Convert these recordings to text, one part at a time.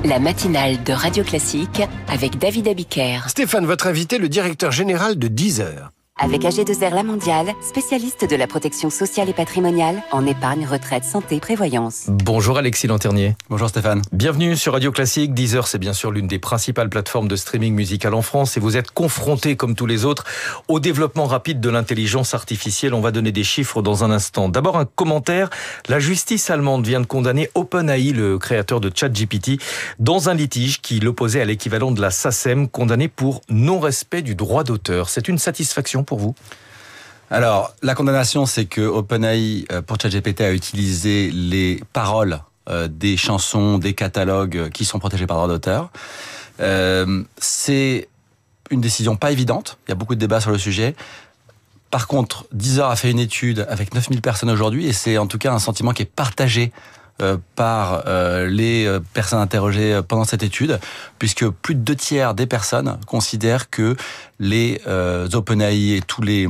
La matinale de Radio Classique avec David Abiker. Stéphane, votre invité, le directeur général de Deezer. Avec AG2R La Mondiale, spécialiste de la protection sociale et patrimoniale en épargne, retraite, santé, prévoyance. Bonjour Alexis Lanternier. Bonjour Stéphane. Bienvenue sur Radio Classique. Deezer, c'est bien sûr l'une des principales plateformes de streaming musical en France et vous êtes confronté, comme tous les autres, au développement rapide de l'intelligence artificielle. On va donner des chiffres dans un instant. D'abord un commentaire. La justice allemande vient de condamner OpenAI, le créateur de ChatGPT, dans un litige qui l'opposait à l'équivalent de la SACEM, condamné pour non-respect du droit d'auteur. C'est une satisfaction pour vous? Alors, la condamnation, c'est que OpenAI, pour ChatGPT, a utilisé les paroles des chansons, des catalogues qui sont protégés par droit d'auteur. C'est une décision pas évidente. Il y a beaucoup de débats sur le sujet. Par contre, Deezer a fait une étude avec 9000 personnes aujourd'hui et c'est en tout cas un sentiment qui est partagé par les personnes interrogées pendant cette étude, puisque plus de 2/3 des personnes considèrent que les OpenAI et tous les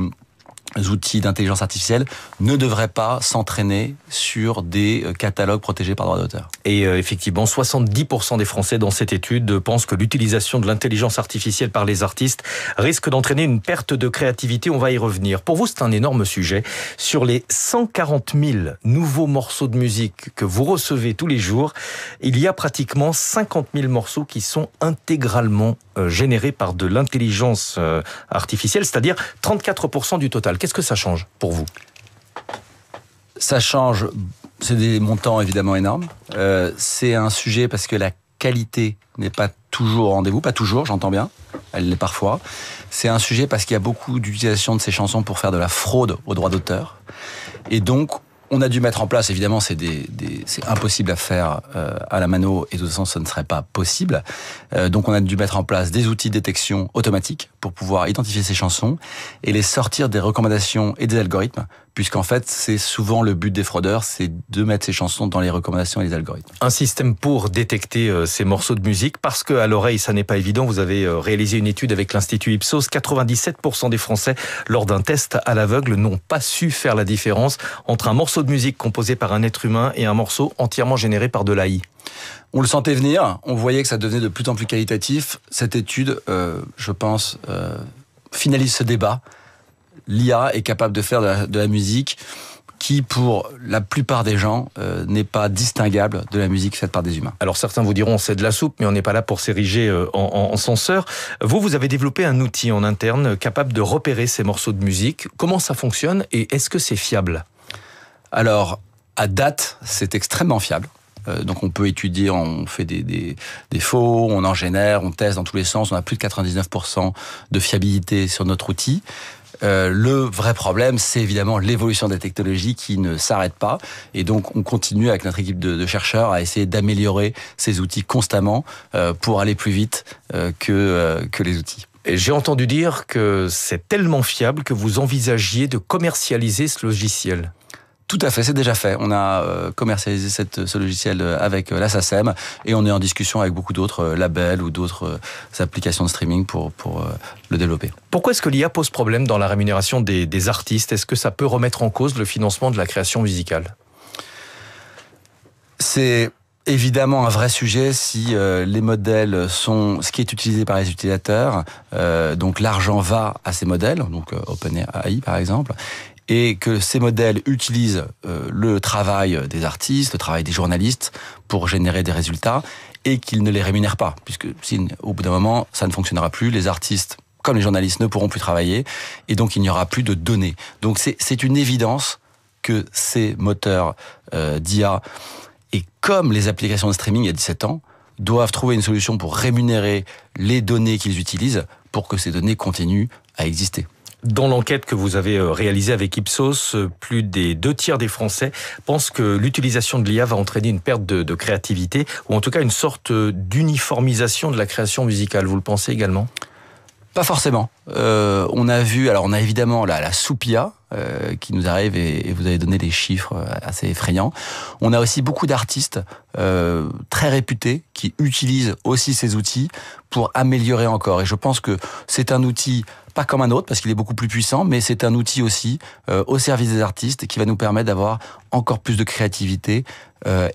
outils d'intelligence artificielle ne devraient pas s'entraîner sur des catalogues protégés par droit d'auteur. Et effectivement, 70% des Français dans cette étude pensent que l'utilisation de l'intelligence artificielle par les artistes risque d'entraîner une perte de créativité. On va y revenir. Pour vous, c'est un énorme sujet. Sur les 140 000 nouveaux morceaux de musique que vous recevez tous les jours, il y a pratiquement 50 000 morceaux qui sont intégralement générés par de l'intelligence artificielle, c'est-à-dire 34% du total. Qu'est-ce que ça change pour vous? Ça change, c'est des montants évidemment énormes. C'est un sujet parce que la qualité n'est pas toujours au rendez-vous, pas toujours, j'entends bien, elle l'est parfois. C'est un sujet parce qu'il y a beaucoup d'utilisation de ces chansons pour faire de la fraude aux droits d'auteur. Et donc, on a dû mettre en place, évidemment, c'est impossible à faire à la mano, et de toute façon, ce ne serait pas possible. Donc, on a dû mettre en place des outils de détection automatique pour pouvoir identifier ces chansons et les sortir des recommandations et des algorithmes, puisqu'en fait, c'est souvent le but des fraudeurs, c'est de mettre ces chansons dans les recommandations et les algorithmes. Un système pour détecter ces morceaux de musique, parce que à l'oreille, ça n'est pas évident. Vous avez réalisé une étude avec l'Institut Ipsos. 97% des Français, lors d'un test à l'aveugle, n'ont pas su faire la différence entre un morceau de musique composé par un être humain et un morceau entièrement généré par de l'AI. On le sentait venir, on voyait que ça devenait de plus en plus qualitatif. Cette étude, je pense, finalise ce débat. L'IA est capable de faire de la musique qui, pour la plupart des gens, n'est pas distinguable de la musique faite par des humains. Alors certains vous diront c'est de la soupe, mais on n'est pas là pour s'ériger en censeur. Vous avez développé un outil en interne capable de repérer ces morceaux de musique. Comment ça fonctionne et est-ce que c'est fiable? Alors, à date, c'est extrêmement fiable. Donc on peut étudier, on fait des faux, on en génère, on teste dans tous les sens. On a plus de 99% de fiabilité sur notre outil. Le vrai problème, c'est évidemment l'évolution des technologies qui ne s'arrête pas. Et donc, on continue avec notre équipe de chercheurs à essayer d'améliorer ces outils constamment pour aller plus vite que les outils. Et j'ai entendu dire que c'est tellement fiable que vous envisagiez de commercialiser ce logiciel. Tout à fait, c'est déjà fait. On a commercialisé ce logiciel avec la SACEM et on est en discussion avec beaucoup d'autres labels ou d'autres applications de streaming pour le développer. Pourquoi est-ce que l'IA pose problème dans la rémunération des artistes? Est-ce que ça peut remettre en cause le financement de la création musicale? C'est évidemment un vrai sujet si les modèles sont ce qui est utilisé par les utilisateurs. Donc l'argent va à ces modèles, donc OpenAI par exemple. Et que ces modèles utilisent le travail des artistes, le travail des journalistes pour générer des résultats et qu'ils ne les rémunèrent pas. Puisque si, au bout d'un moment, ça ne fonctionnera plus, les artistes, comme les journalistes, ne pourront plus travailler et donc il n'y aura plus de données. Donc c'est une évidence que ces moteurs d'IA, et comme les applications de streaming il y a 17 ans, doivent trouver une solution pour rémunérer les données qu'ils utilisent pour que ces données continuent à exister. Dans l'enquête que vous avez réalisée avec Ipsos, plus des 2/3 des Français pensent que l'utilisation de l'IA va entraîner une perte de créativité, ou en tout cas une sorte d'uniformisation de la création musicale. Vous le pensez également ? Pas forcément. On a évidemment la soupe IA qui nous arrive et vous avez donné des chiffres assez effrayants. On a aussi beaucoup d'artistes très réputés qui utilisent aussi ces outils pour améliorer encore. Et je pense que c'est un outil pas comme un autre, parce qu'il est beaucoup plus puissant, mais c'est un outil aussi au service des artistes qui va nous permettre d'avoir encore plus de créativité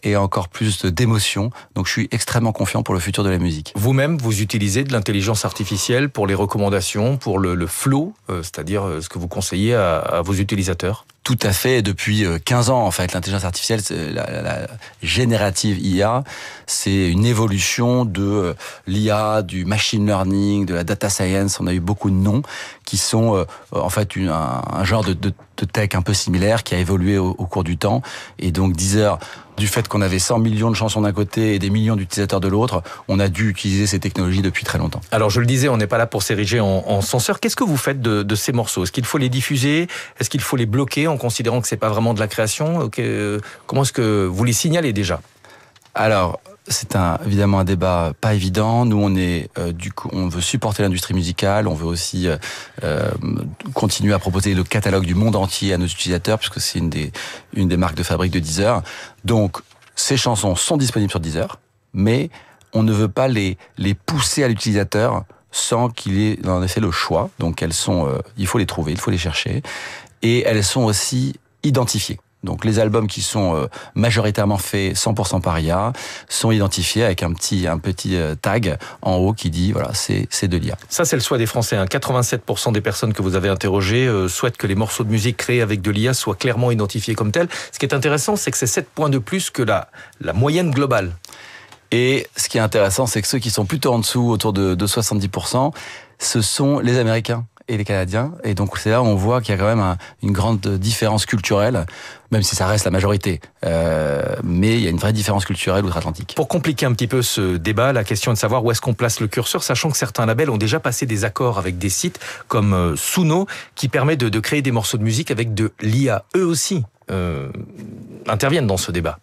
et encore plus d'émotion. Donc je suis extrêmement confiant pour le futur de la musique. Vous-même, vous utilisez de l'intelligence artificielle pour les recommandations, pour le flow, c'est-à-dire ce que vous conseillez à vos utilisateurs? Tout à fait. Depuis 15 ans, en fait, l'intelligence artificielle, la générative IA, c'est une évolution de l'IA, du machine learning, de la data science. On a eu beaucoup de noms qui sont en fait un genre de tech un peu similaire qui a évolué au cours du temps. Et donc Deezer, du fait qu'on avait 100 millions de chansons d'un côté et des millions d'utilisateurs de l'autre, on a dû utiliser ces technologies depuis très longtemps. Alors je le disais, on n'est pas là pour s'ériger en censeur. Qu'est-ce que vous faites de ces morceaux? Est-ce qu'il faut les diffuser? Est-ce qu'il faut les bloquer en considérant que c'est pas vraiment de la création? Comment est-ce que vous les signalez déjà? Alors, c'est évidemment un débat pas évident. Nous, on veut supporter l'industrie musicale. On veut aussi continuer à proposer le catalogue du monde entier à nos utilisateurs, puisque c'est une des marques de fabrique de Deezer. Donc, ces chansons sont disponibles sur Deezer, mais on ne veut pas les pousser à l'utilisateur sans qu'il ait en effet le choix. Donc, il faut les trouver, il faut les chercher, et elles sont aussi identifiées. Donc les albums qui sont majoritairement faits 100% par IA sont identifiés avec un petit tag en haut qui dit voilà, c'est de l'IA. Ça c'est le souhait des Français. 87% des personnes que vous avez interrogées souhaitent que les morceaux de musique créés avec de l'IA soient clairement identifiés comme tels. Ce qui est intéressant, c'est que c'est 7 points de plus que la moyenne globale. Et ce qui est intéressant, c'est que ceux qui sont plutôt en dessous, autour de 70%, ce sont les Américains et les Canadiens. Et donc c'est là où on voit qu'il y a quand même une grande différence culturelle, même si ça reste la majorité. Mais il y a une vraie différence culturelle outre-Atlantique. Pour compliquer un petit peu ce débat, la question est de savoir où est-ce qu'on place le curseur, sachant que certains labels ont déjà passé des accords avec des sites comme Suno, qui permet de créer des morceaux de musique avec de l'IA. Eux aussi interviennent dans ce débat.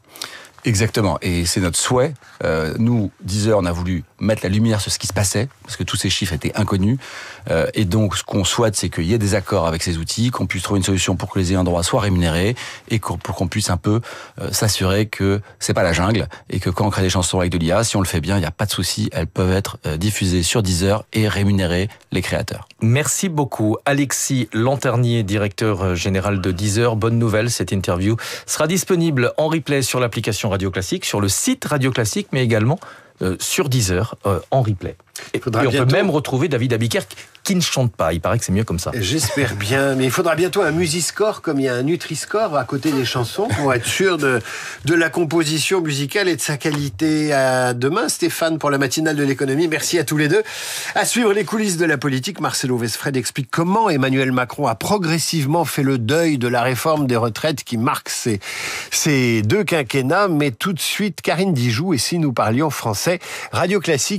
Exactement, et c'est notre souhait. Nous, Deezer, on a voulu mettre la lumière sur ce qui se passait, parce que tous ces chiffres étaient inconnus. Et donc, ce qu'on souhaite, c'est qu'il y ait des accords avec ces outils, qu'on puisse trouver une solution pour que les ayants droit soient rémunérés, et pour qu'on puisse un peu s'assurer que c'est pas la jungle, et que quand on crée des chansons avec de l'IA, si on le fait bien, il n'y a pas de souci, elles peuvent être diffusées sur Deezer et rémunérer les créateurs. Merci beaucoup, Alexis Lanternier, directeur général de Deezer. Bonne nouvelle, cette interview sera disponible en replay sur l'application Radio Classique, sur le site Radio Classique, mais également sur Deezer en replay. Et on peut même retrouver David Abiker qui ne chante pas. Il paraît que c'est mieux comme ça. J'espère bien, mais il faudra bientôt un Musiscore comme il y a un Nutri-Score à côté des chansons pour être sûr de la composition musicale et de sa qualité. À demain, Stéphane, pour la matinale de l'économie. Merci à tous les deux. À suivre les coulisses de la politique, Marcelo Westfred explique comment Emmanuel Macron a progressivement fait le deuil de la réforme des retraites qui marque ces deux quinquennats. Mais tout de suite, Karine Dijoux, et si nous parlions français, Radio Classique